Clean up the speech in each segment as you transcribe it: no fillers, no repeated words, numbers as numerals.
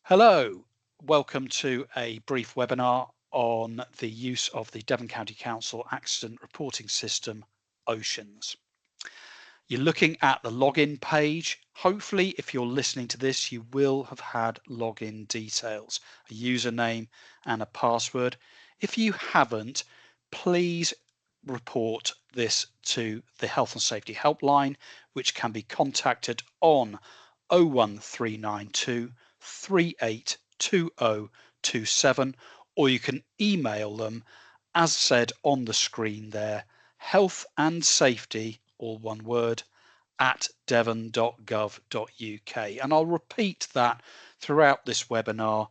Hello, welcome to a brief webinar on the use of the Devon County Council Accident Reporting System, OSHENS. You're looking at the login page. Hopefully, if you're listening to this, you will have had login details, a username and a password. If you haven't, please report this to the Health and Safety Helpline, which can be contacted on 01392 382027, or you can email them as said on the screen there, health and safety, all one word, at devon.gov.uk. And I'll repeat that throughout this webinar.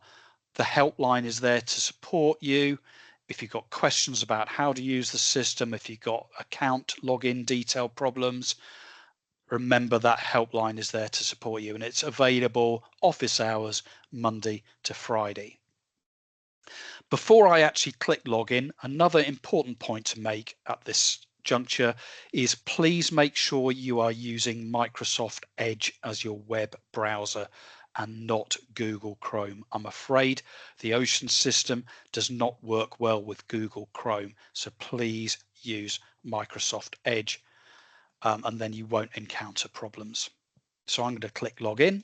The helpline is there to support you. If you've got questions about how to use the system, if you've got account login detail problems, remember that helpline is there to support you, and it's available office hours, Monday to Friday. Before I actually click login, another important point to make at this juncture is please make sure you are using Microsoft Edge as your web browser and not Google Chrome. I'm afraid the OSHENS system does not work well with Google Chrome, so please use Microsoft Edge and then you won't encounter problems. So I'm going to click login.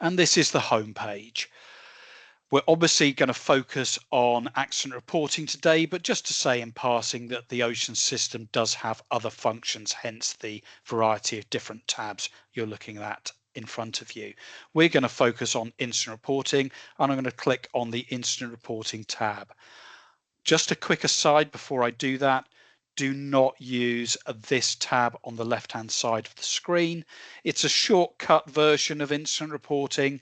And this is the home page. We're obviously going to focus on accident reporting today, but just to say in passing that the OSHENS system does have other functions, hence the variety of different tabs you're looking at in front of you. We're going to focus on incident reporting, and I'm going to click on the incident reporting tab. Just a quick aside before I do that, do not use this tab on the left-hand side of the screen. It's a shortcut version of incident reporting.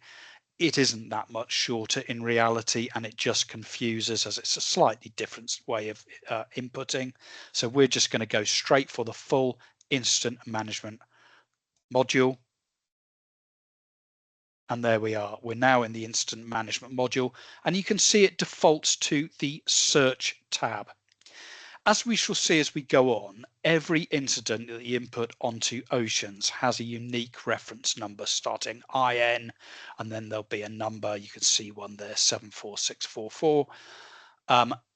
It isn't that much shorter in reality, and it just confuses as it's a slightly different way of inputting. So we're just going to go straight for the full incident management module. And there we are. We're now in the incident management module, and you can see it defaults to the search tab. As we shall see as we go on, every incident that you input onto OSHENS has a unique reference number starting IN, and then there'll be a number. You can see one there, 74644.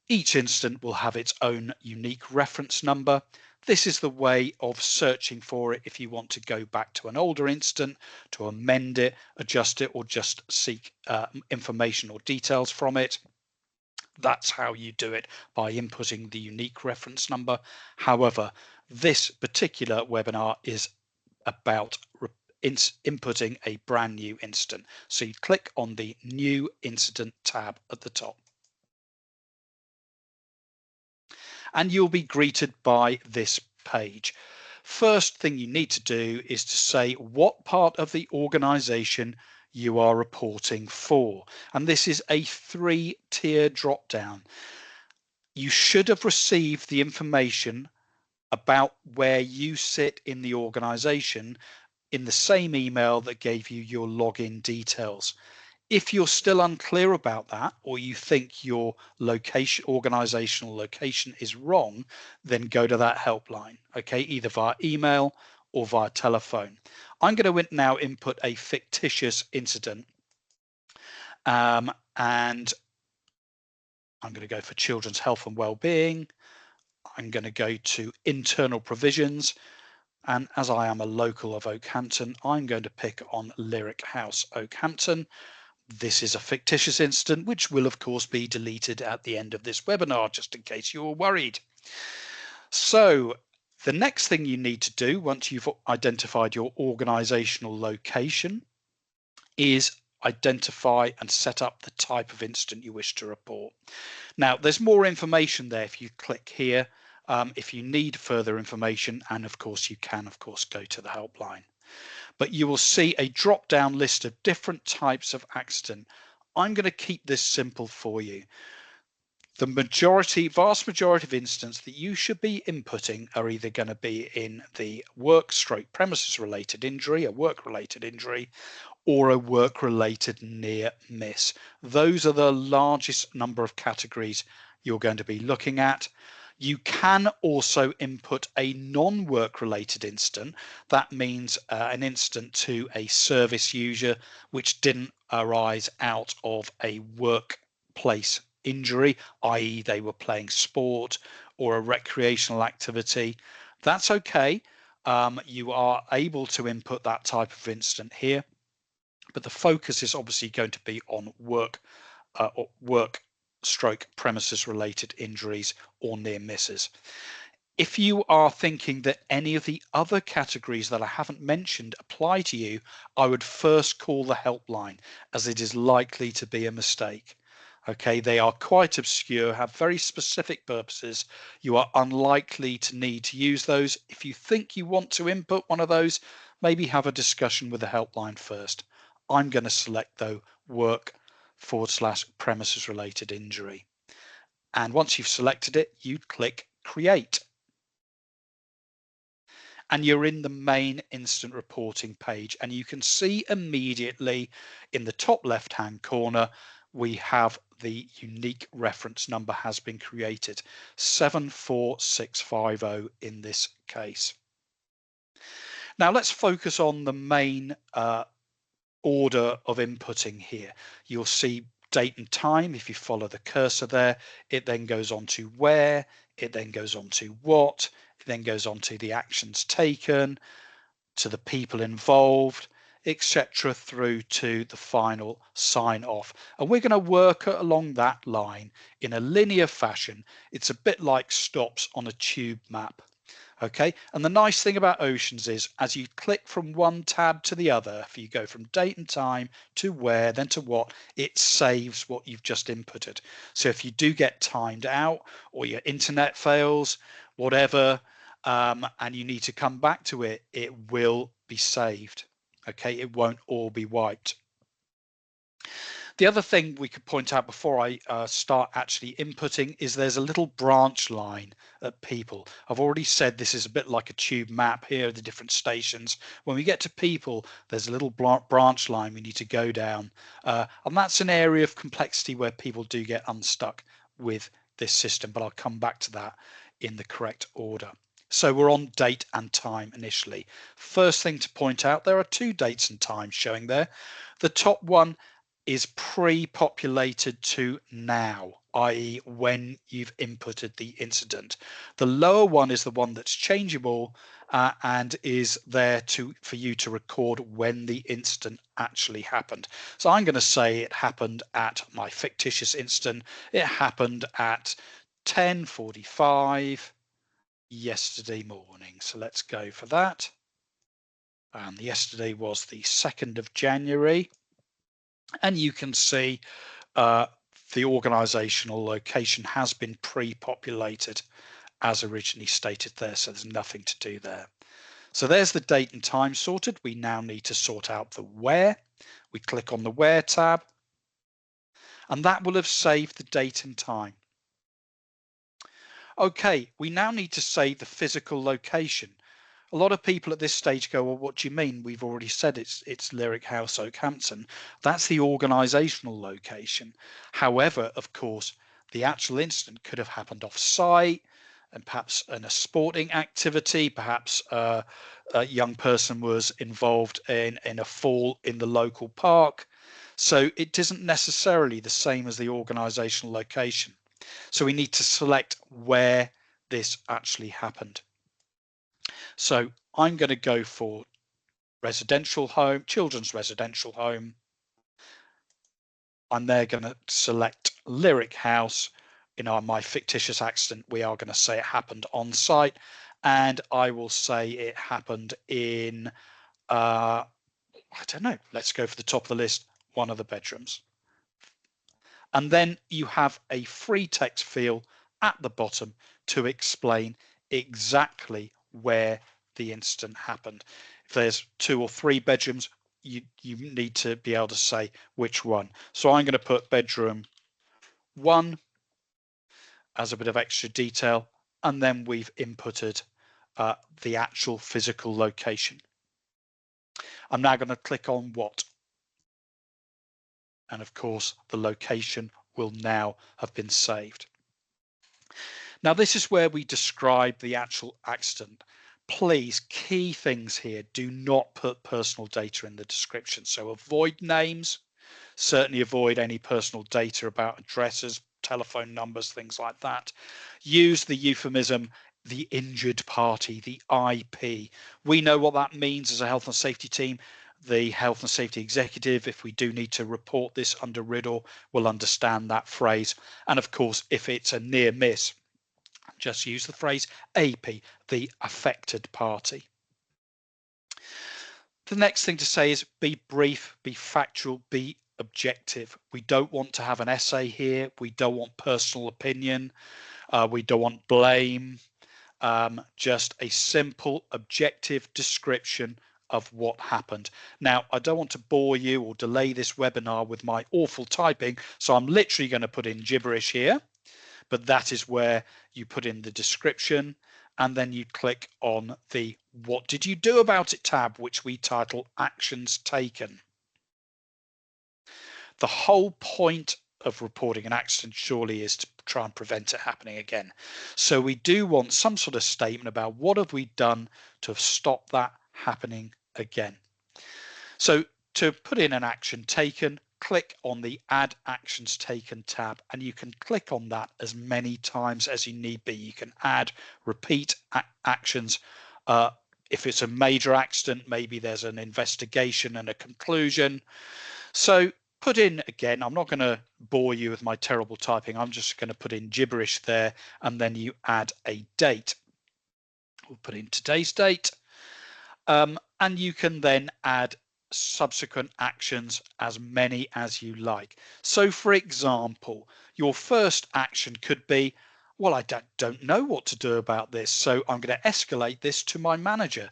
Each incident will have its own unique reference number. This is the way of searching for it if you want to go back to an older incident, to amend it, adjust it, or just seek information or details from it. That's how you do it, by inputting the unique reference number. However, this particular webinar is about inputting a brand new incident. So you click on the New Incident tab at the top. And you'll be greeted by this page. First thing you need to do is to say what part of the organization you are reporting for. And this is a 3-tier drop down. You should have received the information about where you sit in the organization in the same email that gave you your login details. If you're still unclear about that, or you think your location, organizational location is wrong, then go to that helpline, okay, either via email or via telephone. I'm going to now input a fictitious incident, and I'm going to go for children's health and well-being. I'm going to go to internal provisions, and as I am a local of Oakhampton, I'm going to pick on Lyric House, Oakhampton. This is a fictitious incident, which will of course be deleted at the end of this webinar, just in case you were worried. So the next thing you need to do once you've identified your organizational location is identify and set up the type of incident you wish to report. Now, there's more information there if you click here, if you need further information, and of course you can go to the helpline. But you will see a drop-down list of different types of accident. I'm going to keep this simple for you. The vast majority of incidents that you should be inputting are either going to be in the work/premises related injury, a work-related injury, or a work-related near miss. Those are the largest number of categories you're going to be looking at. You can also input a non-work related incident. That means an incident to a service user which didn't arise out of a workplace injury, i.e. they were playing sport or a recreational activity. That's okay. You are able to input that type of incident here, but the focus is obviously going to be on work stroke premises related injuries or near misses. If you are thinking that any of the other categories that I haven't mentioned apply to you, I would first call the helpline, as it is likely to be a mistake. Okay, they are quite obscure, have very specific purposes. You are unlikely to need to use those. If you think you want to input one of those, maybe have a discussion with the helpline first. I'm going to select though work/premises related injury. And once you've selected it, you click create. And you're in the main incident reporting page, and you can see immediately in the top left hand corner we have the unique reference number has been created, 74650 in this case. Now let's focus on the main order of inputting here. You'll see date and time. If you follow the cursor there, it then goes on to where, it then goes on to what, it then goes on to the actions taken, to the people involved, etc., through to the final sign off. And we're going to work along that line in a linear fashion. It's a bit like stops on a tube map. Okay, and the nice thing about OSHENS is as you click from one tab to the other, if you go from date and time to where, then to what, it saves what you've just inputted. So if you do get timed out or your internet fails, whatever, and you need to come back to it, it will be saved. Okay, it won't all be wiped. The other thing we could point out before I start actually inputting is there's a little branch line at people. I've already said this is a bit like a tube map here, the different stations. When we get to people, there's a little branch line we need to go down. And that's an area of complexity where people do get unstuck with this system, but I'll come back to that in the correct order. So we're on date and time initially. First thing to point out, there are two dates and times showing there. The top one is pre-populated to now, i.e. when you've inputted the incident. The lower one is the one that's changeable and is there for you to record when the incident actually happened. So I'm going to say it happened at my fictitious incident. It happened at 10:45 yesterday morning. So let's go for that. And yesterday was the 2nd of January. And you can see the organizational location has been pre-populated as originally stated there, so there's nothing to do there. So there's the date and time sorted. We now need to sort out the where. We click on the where tab, and that will have saved the date and time. Okay, we now need to say the physical location. A lot of people at this stage go, well, what do you mean? We've already said it's Lyric House, Oakhampton. That's the organisational location. However, of course, the actual incident could have happened off site and perhaps in a sporting activity, perhaps a young person was involved in a fall in the local park. So it isn't necessarily the same as the organisational location. So we need to select where this actually happened. So I'm going to go for residential home, children's residential home. I'm there going to select Lyric House. In my fictitious accident, we are going to say it happened on site, and I will say it happened in, I don't know, let's go for the top of the list, one of the bedrooms. And then you have a free text field at the bottom to explain exactly where the incident happened. If there's 2 or 3 bedrooms, you need to be able to say which one. So I'm going to put bedroom 1 as a bit of extra detail, and then we've inputted the actual physical location. I'm now going to click on what, and of course the location will now have been saved. Now, this is where we describe the actual accident. Please, key things here, do not put personal data in the description. So avoid names, certainly avoid any personal data about addresses, telephone numbers, things like that. Use the euphemism, the injured party, the IP. We know what that means as a health and safety team. The health and safety executive, if we do need to report this under RIDDLE, will understand that phrase. And of course, if it's a near miss, just use the phrase AP, the affected party. The next thing to say is be brief, be factual, be objective. We don't want to have an essay here. We don't want personal opinion. We don't want blame. Just a simple, objective description of what happened. Now, I don't want to bore you or delay this webinar with my awful typing, so I'm literally going to put in gibberish here. But that is where you put in the description and then you click on the what did you do about it tab, which we title actions taken. The whole point of reporting an accident surely is to try and prevent it happening again. So we do want some sort of statement about what have we done to have stopped that happening again. So to put in an action taken, click on the Add Actions Taken tab, and you can click on that as many times as you need be. You can add repeat actions. If it's a major accident, maybe there's an investigation and a conclusion. So put in, again, I'm not going to bore you with my terrible typing. I'm just going to put in gibberish there, and then you add a date. We'll put in today's date. And you can then add subsequent actions, as many as you like. So for example, your first action could be, well, I don't know what to do about this, so I'm going to escalate this to my manager.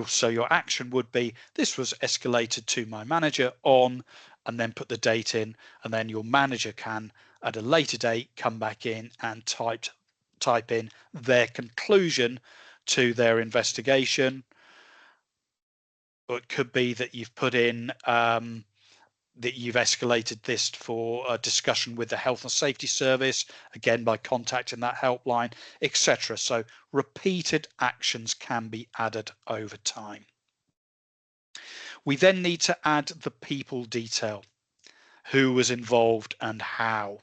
So your action would be, this was escalated to my manager on, and then put the date in, and then your manager can at a later date come back in and type in their conclusion to their investigation. Or it could be that you've put in that you've escalated this for a discussion with the health and safety service, again by contacting that helpline, etc. So repeated actions can be added over time. We then need to add the people detail, who was involved and how.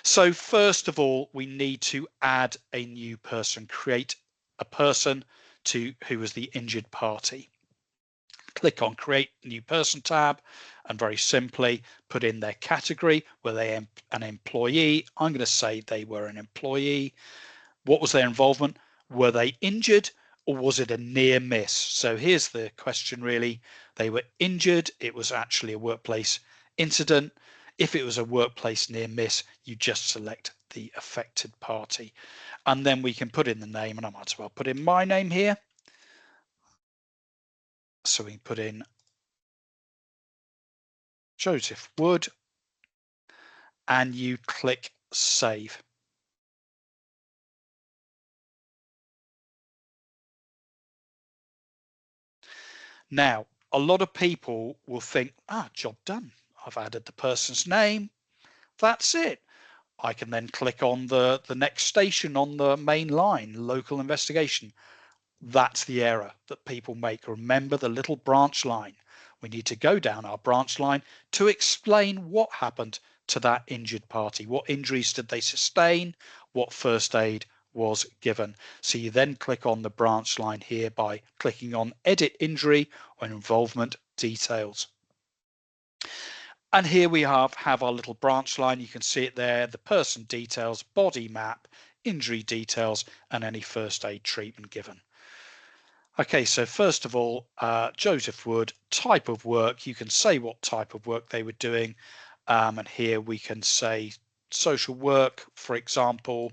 So first of all, we need to add a new person, create a person who was the injured party. Click on Create New Person tab and very simply put in their category. Were they an employee? I'm going to say they were an employee. What was their involvement? Were they injured or was it a near miss? So here's the question really. They were injured. It was actually a workplace incident. If it was a workplace near miss, you just select the affected party. And then we can put in the name, and I might as well put in my name here. So we can put in Joseph Wood, and you click Save. Now, a lot of people will think, job done. I've added the person's name. That's it. I can then click on the next station on the main line, local investigation. That's the error that people make. Remember the little branch line. We need to go down our branch line to explain what happened to that injured party. What injuries did they sustain? What first aid was given? So you then click on the branch line here by clicking on Edit Injury or Involvement Details. And here we have our little branch line. You can see it there, the person details, body map, injury details, and any first aid treatment given. Okay, so first of all, Joseph Wood, type of work, you can say what type of work they were doing. And here we can say social work, for example.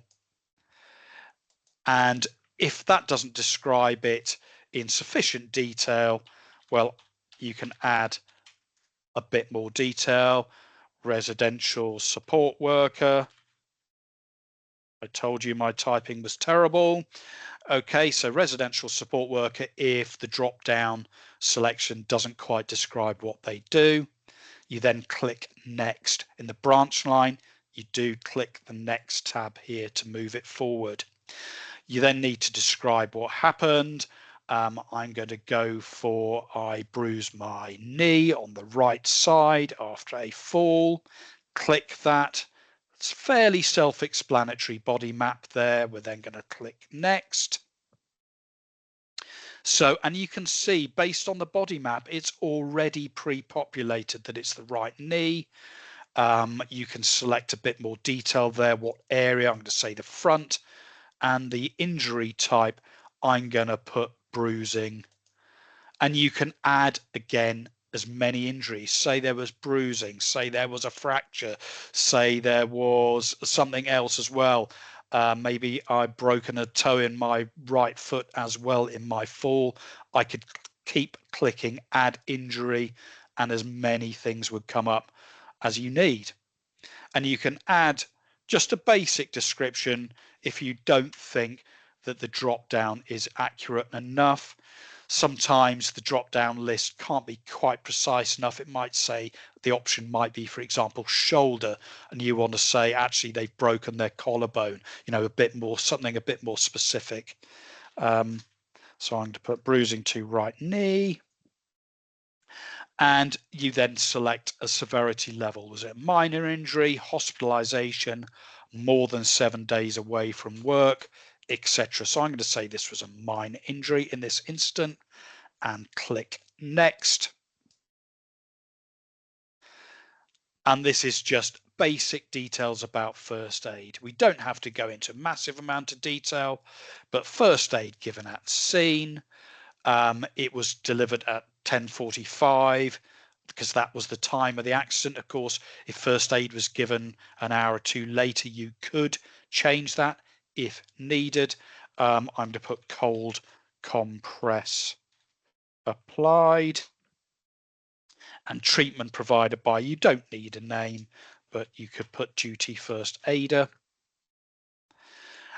And if that doesn't describe it in sufficient detail, well, you can add a bit more detail. Residential support worker. I told you my typing was terrible. Okay, so residential support worker, if the drop down selection doesn't quite describe what they do, you then click next. In the branch line, you do click the next tab here to move it forward. You then need to describe what happened. I'm going to go for I bruised my knee on the right side after a fall. Click that. It's fairly self-explanatory body map there. We're then going to click next. So, and you can see based on the body map, it's already pre-populated that it's the right knee. You can select a bit more detail there, what area. I'm going to say the front, and the injury type, I'm going to put bruising. And you can add again as many injuries. Say there was bruising, say there was a fracture, say there was something else as well. Maybe I've broken a toe in my right foot as well in my fall. I could keep clicking add injury, and as many things would come up as you need. And you can add just a basic description if you don't think that the drop down is accurate enough. Sometimes the drop down list can't be quite precise enough. It might say the option might be, for example, shoulder, and you want to say actually they've broken their collarbone, a bit more, something a bit more specific. So I'm going to put bruising to right knee. And you then select a severity level. Was it minor injury, hospitalization, more than 7 days away from work, etc. So I'm going to say this was a minor injury in this instant and click next. And this is just basic details about first aid. We don't have to go into massive amount of detail, but first aid given at scene. It was delivered at 10:45 because that was the time of the accident. Of course, if first aid was given an hour or two later, you could change that if needed. I'm going to put cold compress applied, and treatment provided by, you don't need a name, but you could put duty first aider.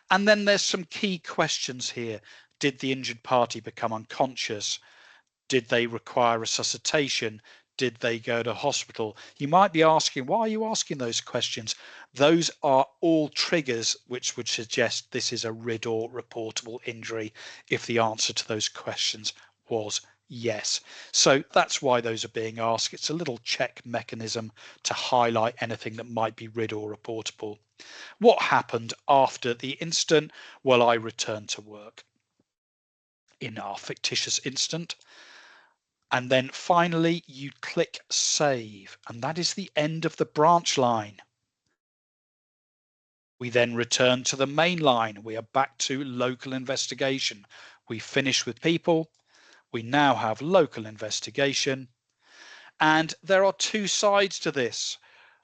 And then there's some key questions here. Did the injured party become unconscious? Did they require resuscitation? Did they go to hospital? You might be asking, why are you asking those questions? Those are all triggers which would suggest this is a RIDDOR reportable injury if the answer to those questions was yes. So that's why those are being asked. It's a little check mechanism to highlight anything that might be RIDDOR reportable. What happened after the incident? Well, I returned to work in our fictitious incident. And then finally, you click save, and that is the end of the branch line. We then return to the main line. We are back to local investigation. We finish with people. We now have local investigation. And there are two sides to this.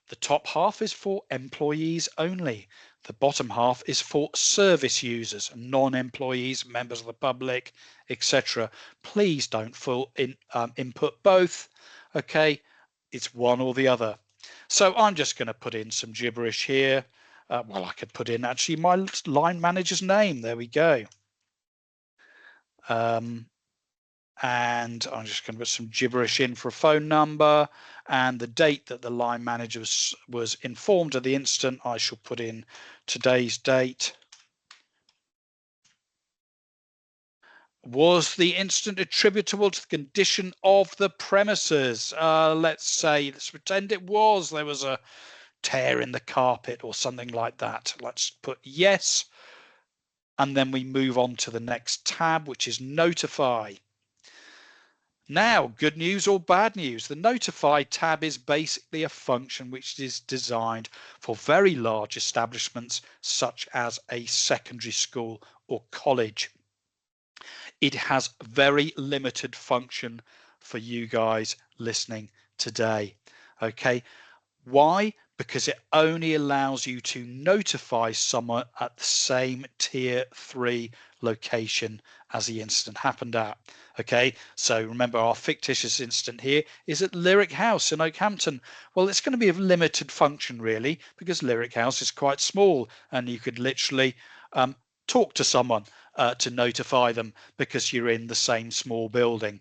The top half is for employees only. The bottom half is for service users, non-employees, members of the public, etc. Please don't input both. Okay, it's one or the other. So I'm just going to put in some gibberish here. Well, I could put in actually my line manager's name. There we go. And I'm just going to put some gibberish in for a phone number, and the date that the line manager was informed of the incident, I shall put in today's date. Was the incident attributable to the condition of the premises? Let's pretend it was. There was a tear in the carpet or something like that. Let's put yes, and then we move on to the next tab, which is notify. Now, good news or bad news, the Notify tab is basically a function which is designed for very large establishments such as a secondary school or college. It has very limited function for you guys listening today. Okay, why? Because it only allows you to notify someone at the same tier 3 location as the incident happened at. Okay, so remember our fictitious incident here is at Lyric House in Oakhampton. Well, it's going to be of limited function really, because Lyric House is quite small and you could literally talk to someone to notify them because you're in the same small building.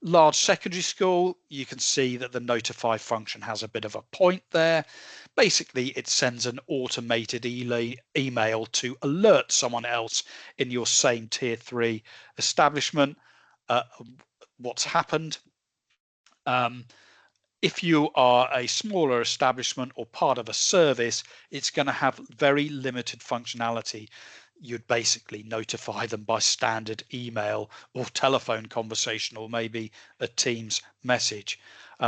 Large secondary school, you can see that the notify function has a bit of a point there. Basically, it sends an automated email to alert someone else in your same tier 3 establishment uh, what's happened. If you are a smaller establishment or part of a service, it's going to have very limited functionality. You'd basically notify them by standard email or telephone conversation, or maybe a Teams message.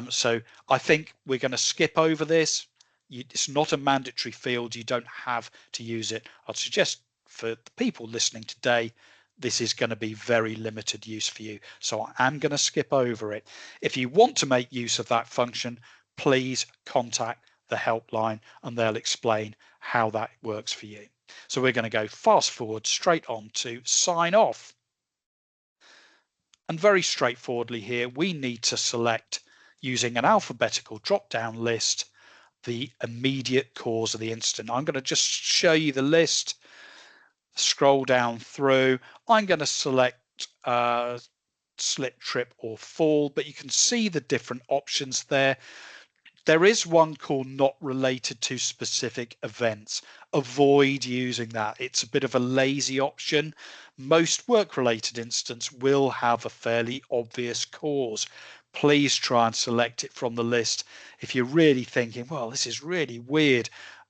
So I think we're going to skip over this. It's not a mandatory field. You don't have to use it. I'd suggest for the people listening today, this is going to be very limited use for you. So I am going to skip over it. If you want to make use of that function, please contact the helpline and they'll explain how that works for you. So we're going to go fast forward straight on to sign off. And very straightforwardly here, we need to select, using an alphabetical drop-down list, the immediate cause of the incident. I'm going to just show you the list. Scroll down through. I'm going to select slip, trip or fall, but you can see the different options there. There is one called not related to specific events. Avoid using that. It's a bit of a lazy option. Most work-related incidents will have a fairly obvious cause. Please try and select it from the list. If you're really thinking, well, this is really weird,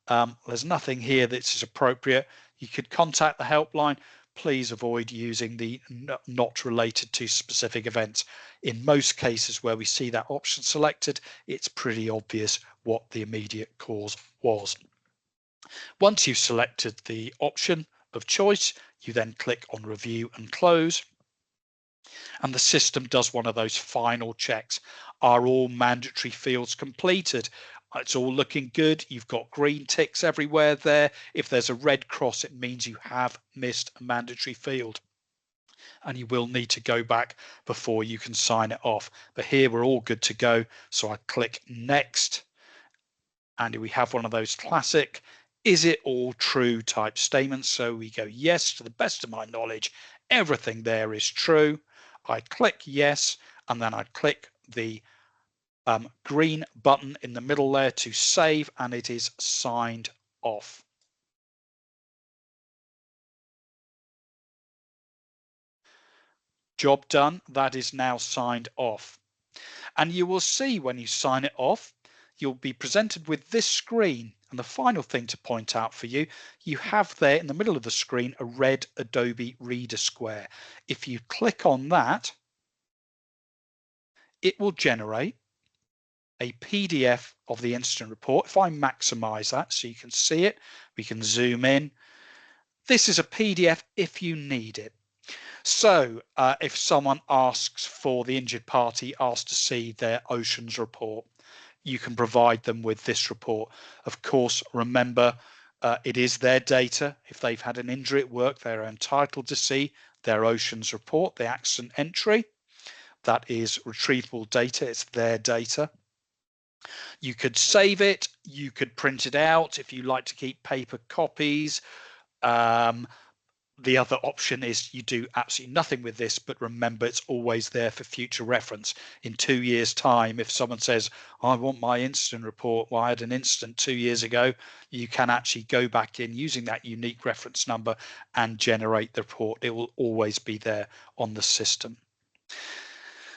there's nothing here that's appropriate, you could contact the helpline. Please avoid using the not related to specific events. In most cases where we see that option selected, it's pretty obvious what the immediate cause was. Once you've selected the option of choice, you then click on review and close. And the system does one of those final checks. Are all mandatory fields completed? It's all looking good. You've got green ticks everywhere there. If there's a red cross, it means you have missed a mandatory field. And you will need to go back before you can sign it off. But here we're all good to go. So I click next. And we have one of those classic, is it all true type statements. So we go, yes, to the best of my knowledge, everything there is true. I click yes, and then I click the green button in the middle there to save, and it is signed off. Job done. That is now signed off. And you will see when you sign it off, you'll be presented with this screen. And the final thing to point out for you, you have there in the middle of the screen a red Adobe Reader square. If you click on that, it will generate a PDF of the incident report. If I maximize that so you can see it, we can zoom in. This is a PDF if you need it. So if someone asks for the injured party, asks to see their OSHENS report, you can provide them with this report. Of course, remember, it is their data. If they've had an injury at work, they're entitled to see their OSHENS report, the accident entry. That is retrievable data. It's their data. You could save it. You could print it out if you like to keep paper copies. The other option is you do absolutely nothing with this, but remember, it's always there for future reference. In 2 years' time, if someone says, I want my incident report, well, I had an incident 2 years ago, you can actually go back in using that unique reference number and generate the report. It will always be there on the system.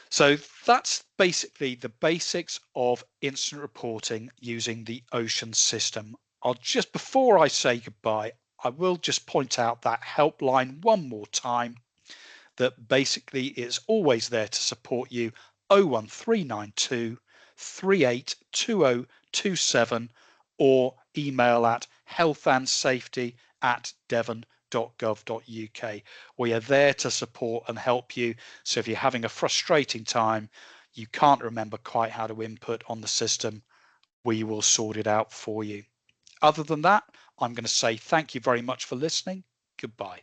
So that's basically the basics of incident reporting using the OSHENS system. Before I say goodbye, I will just point out that helpline one more time, that basically is always there to support you. 01392 382027 or email at healthandsafety@devon.gov.uk. We are there to support and help you. So if you're having a frustrating time, you can't remember quite how to input on the system, we will sort it out for you. Other than that, I'm going to say thank you very much for listening. Goodbye.